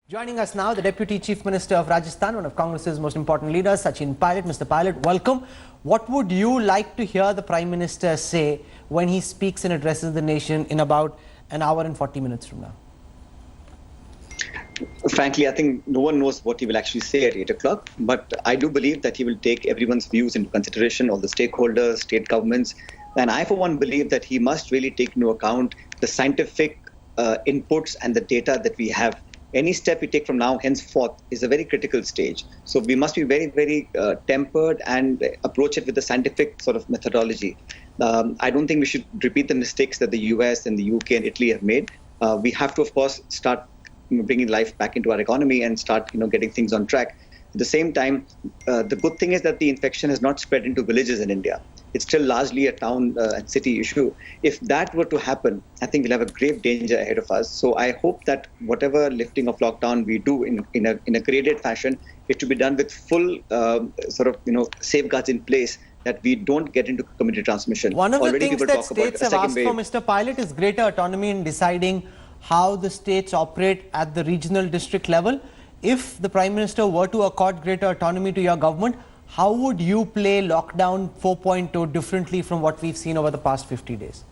Joining us now, the Deputy Chief Minister of Rajasthan, one of Congress's most important leaders, Sachin Pilot. Mr. Pilot, welcome. What would you like to hear the Prime Minister say when he speaks and addresses the nation in about an hour and 40 minutes from now? Frankly, I think no one knows what he will actually say at 8 o'clock, but I do believe that he will take everyone's views into consideration, all the stakeholders, state governments, and I for one believe that he must really take into account the scientific inputs and the data that we have. Any step we take from now henceforth is a very critical stage. So we must be very, very tempered and approach it with the scientific sort of methodology. I don't think we should repeat the mistakes that the US and the UK and Italy have made. We have to, of course, start bringing life back into our economy and start getting things on track. At the same time, the good thing is that the infection has not spread into villages in India. It's still largely a town and city issue. If that were to happen, I think we'll have a grave danger ahead of us. So I hope that whatever lifting of lockdown we do in a graded fashion, it should be done with full safeguards in place that we don't get into community transmission. One of the things that states have asked for, Mr. Pilot, is greater autonomy in deciding how the states operate at the regional district level. If the Prime Minister were to accord greater autonomy to your government, how would you play lockdown 4.0 differently from what we've seen over the past 50 days?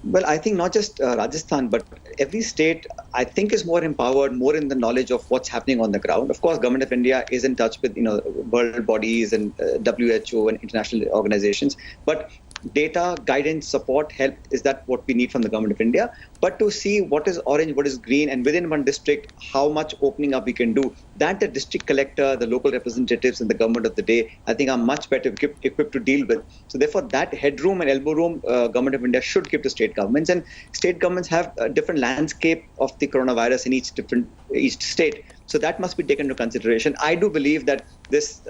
Well, I think not just Rajasthan, but every state, I think, is more empowered, more in the knowledge of what's happening on the ground. Of course, Government of India is in touch with, world bodies and WHO and international organizations. But data, guidance, support, help, is that what we need from the Government of India? But to see what is orange, what is green, and within one district, how much opening up we can do, that the district collector, the local representatives and the government of the day, I think are much better equipped to deal with. So therefore, that headroom and elbow room, Government of India should give to state governments. And state governments have a different landscape of the coronavirus in each state. So that must be taken into consideration. I do believe that this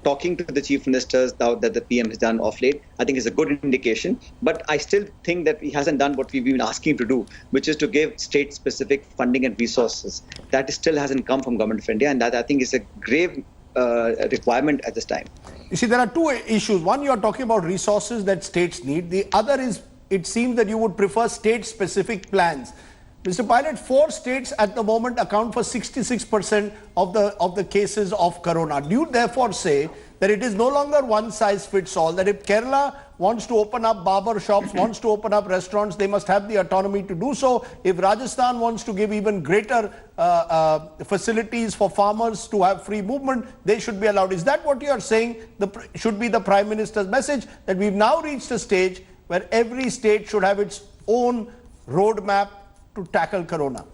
talking to the chief ministers that the PM has done off late, I think is a good indication. But I still think that he hasn't done what we've been asking him to do, which is to give state-specific funding and resources. That still hasn't come from Government of India, and that I think is a grave requirement at this time. You see, there are two issues. One, you are talking about resources that states need. The other is, it seems that you would prefer state-specific plans. Mr. Pilot, 4 states at the moment account for 66% of the cases of corona. Do you therefore say that it is no longer one size fits all, that if Kerala wants to open up barber shops, wants to open up restaurants, they must have the autonomy to do so? If Rajasthan wants to give even greater facilities for farmers to have free movement, they should be allowed. Is that what you are saying should be the Prime Minister's message, that we've now reached a stage where every state should have its own roadmap to tackle corona?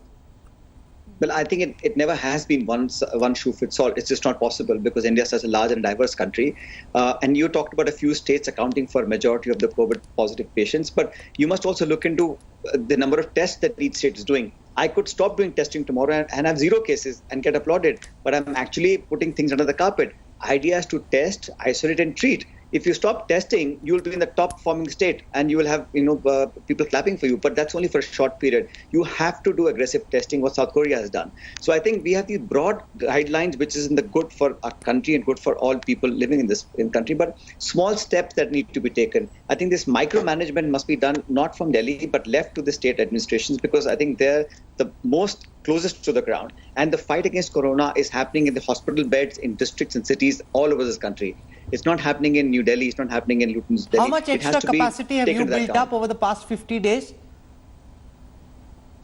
Well, I think it never has been one shoe fits all. It's just not possible because India is such a large and diverse country. And you talked about a few states accounting for a majority of the COVID positive patients, but you must also look into the number of tests that each state is doing. I could stop doing testing tomorrow and have 0 cases and get applauded, but I'm actually putting things under the carpet. Idea is to test, isolate and treat. If you stop testing, you will be in the top performing state and you will have people clapping for you. But that's only for a short period. You have to do aggressive testing, what South Korea has done. So I think we have these broad guidelines, which is in the good for our country and good for all people living in this country, but small steps that need to be taken. I think this micromanagement must be done not from Delhi, but left to the state administrations, because I think they're the most closest to the ground. And the fight against corona is happening in the hospital beds, in districts and cities all over this be It's not happening in New Delhi. It's not happening in Luton's Delhi. How much extra capacity have you built up over the past 50 days?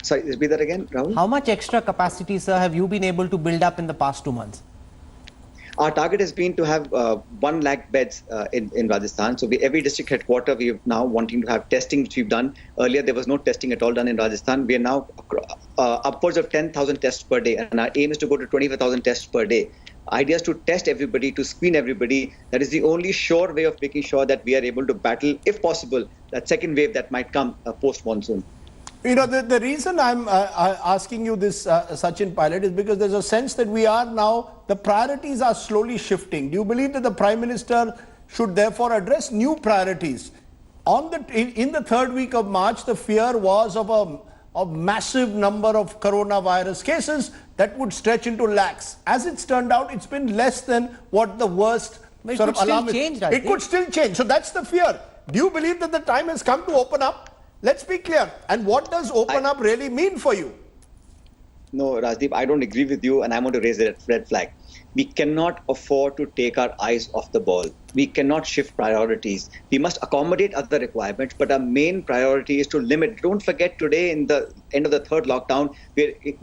Sorry, repeat that again, Rahul. How much extra capacity, sir, have you been able to build up in the past 2 months? Our target has been to have 1 lakh beds in Rajasthan. So every district headquarter, we are now wanting to have testing, which we've done. Earlier, there was no testing at all done in Rajasthan. We are now upwards of 10,000 tests per day. And our aim is to go to 25,000 tests per day. Idea is to test everybody, to screen everybody. That is the only sure way of making sure that we are able to battle, if possible, that second wave that might come post-monsoon. The reason I'm asking you this, Sachin Pilot, is because there's a sense that we are now, the priorities are slowly shifting. Do you believe that the Prime Minister should therefore address new priorities? In the 3rd week of March, the fear was of a massive number of coronavirus cases that would stretch into lakhs. As it's turned out, it's been less than what the worst sort of alarm is. It could still change. So that's the fear. Do you believe that the time has come to open up? Let's be clear. And what does open up really mean for you? no, Rajdeep, I don't agree with you, and I want to raise a red flag. We cannot afford to take our eyes off the ball. We cannot shift priorities. We must accommodate other requirements, but our main priority is to limit. Don't forget, today, in the end of the third lockdown,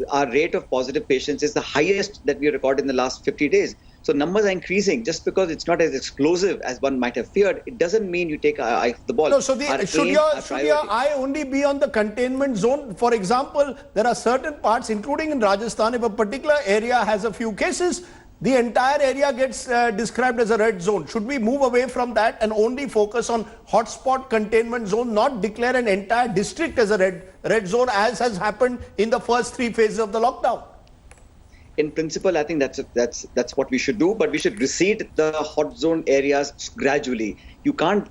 our rate of positive patients is the highest that we recorded in the last 50 days. So numbers are increasing. Just because it's not as explosive as one might have feared, it doesn't mean you take our eye off the ball. No, so should your eye only be on the containment zone? For example, there are certain parts, including in Rajasthan, if a particular area has a few cases, the entire area gets described as a red zone. Should we move away from that and only focus on hotspot containment zone, not declare an entire district as a red zone, as has happened in the first 3 phases of the lockdown? In principle, I think that's what we should do, but we should reseed the hot zone areas gradually. You can't,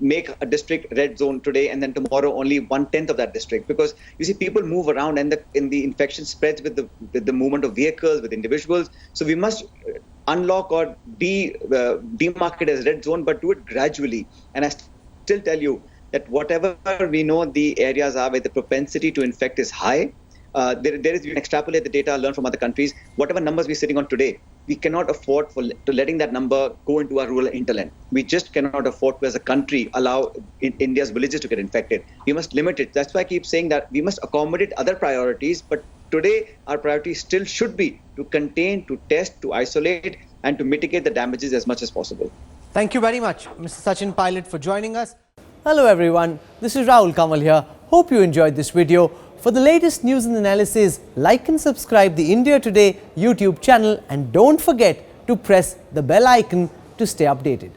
make a district red zone today and then tomorrow only 1/10 of that district, because you see people move around and the infection spreads with the movement of vehicles, with individuals. So we must unlock or demark it as red zone, but do it gradually. And I still tell you that whatever we know the areas are where the propensity to infect is high. There is, you can extrapolate the data, learn from other countries. Whatever numbers we're sitting on today, we cannot afford to letting that number go into our rural hinterland. We just cannot afford to, as a country, allow India's villages to get infected. We must limit it. That's why I keep saying that we must accommodate other priorities. But today, our priority still should be to contain, to test, to isolate, and to mitigate the damages as much as possible. Thank you very much, Mr. Sachin Pilot, for joining us. Hello everyone, this is Rahul Kamal here. Hope you enjoyed this video. For the latest news and analysis, like and subscribe the India Today YouTube channel, and don't forget to press the bell icon to stay updated.